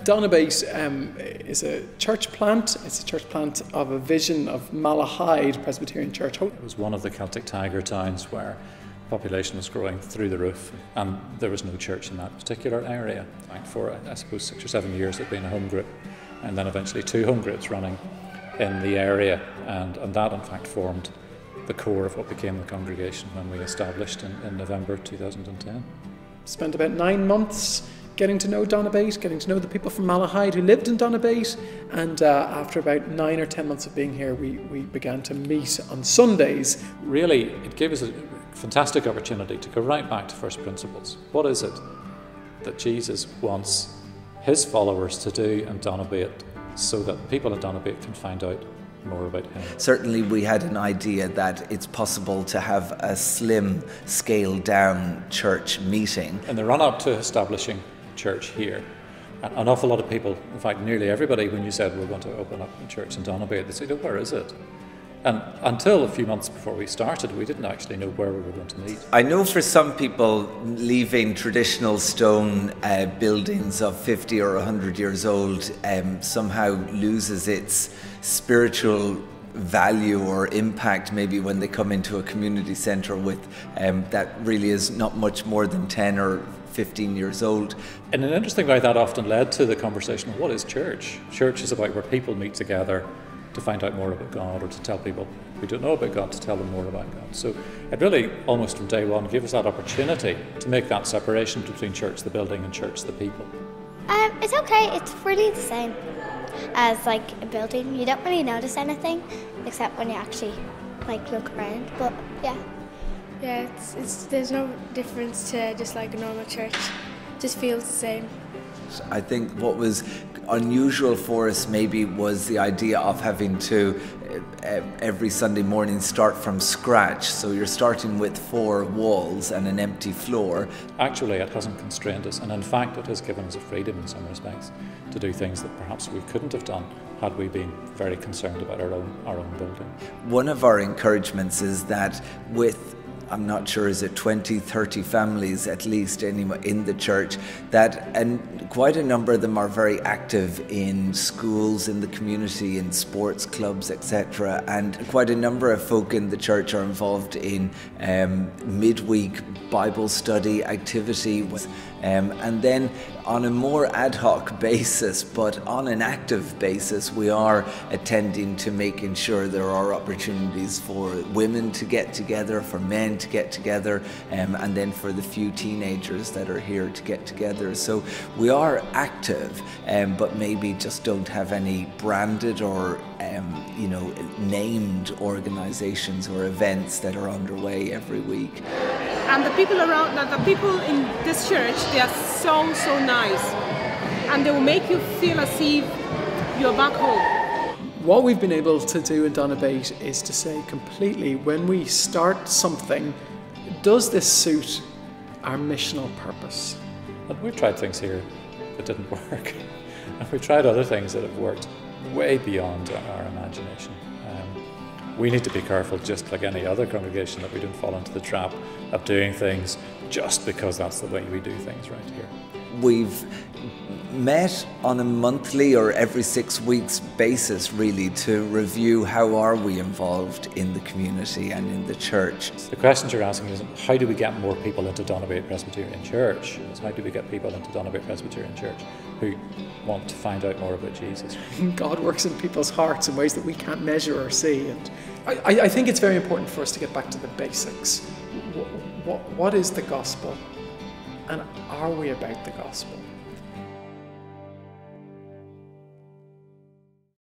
Donabate is a church plant. It's a church plant of a vision of Malahide Presbyterian Church. It was one of the Celtic tiger towns where population was growing through the roof, and there was no church in that particular area. For, I suppose, 6 or 7 years it had been a home group, and then eventually 2 home groups running in the area, and that in fact formed the core of what became the congregation when we established in November 2010. Spent about 9 months getting to know Donabate, getting to know the people from Malahide who lived in Donabate, and after about 9 or 10 months of being here, we began to meet on Sundays. Really, it gave us a fantastic opportunity to go right back to first principles. What is it that Jesus wants his followers to do in Donabate so that people at Donabate can find out more about him? Certainly we had an idea that it's possible to have a slim, scaled down church meeting. In the run-up to establishing church here, an awful lot of people, in fact nearly everybody, when you said we're going to open up a church in Donabate, they said, oh, where is it? And until a few months before we started, we didn't actually know where we were going to meet. I know for some people, leaving traditional stone buildings of 50 or 100 years old somehow loses its spiritual value or impact maybe when they come into a community centre with that really is not much more than 10 or 15 years old. In an interesting way, that often led to the conversation of what is church? Church is about where people meet together to find out more about God, or to tell people who don't know about God to tell them more about God. So it really, almost from day one, gave us that opportunity to make that separation between church the building and church the people. It's okay, it's really the same as like a building. You don't really notice anything except when you actually look around, but yeah. Yeah, there's no difference to just like a normal church. It just feels the same. I think what was unusual for us maybe was the idea of having to every Sunday morning start from scratch. So you're starting with 4 walls and an empty floor. Actually, it hasn't constrained us, and in fact it has given us a freedom in some respects to do things that perhaps we couldn't have done had we been very concerned about our own building. One of our encouragements is that with, I'm not sure, is it 20, 30 families at least anyway in the church, and quite a number of them are very active in schools, in the community, in sports clubs, etc. And quite a number of folk in the church are involved in midweek Bible study activities. And then on a more ad hoc basis, but on an active basis, we are attending to making sure there are opportunities for women to get together, for men to get together, and then for the few teenagers that are here to get together. So we are active, but maybe just don't have any branded or named organisations or events that are underway every week. And the people around, the people in this church, they are so nice, and they will make you feel as if you're back home. What we've been able to do in Donabate is to say completely, when we start something, does this suit our missional purpose? And we've tried things here that didn't work, and we've tried other things that have worked way beyond our imagination. We need to be careful, just like any other congregation, that we don't fall into the trap of doing things just because that's the way we do things right here. We've met on a monthly or every 6 weeks basis really to review how are we involved in the community and in the church. The questions you're asking is, how do we get more people into Donabate Presbyterian Church? How do we get people into Donabate Presbyterian Church who want to find out more about Jesus? God works in people's hearts in ways that we can't measure or see, and I think it's very important for us to get back to the basics. What is the gospel, and are we about the gospel?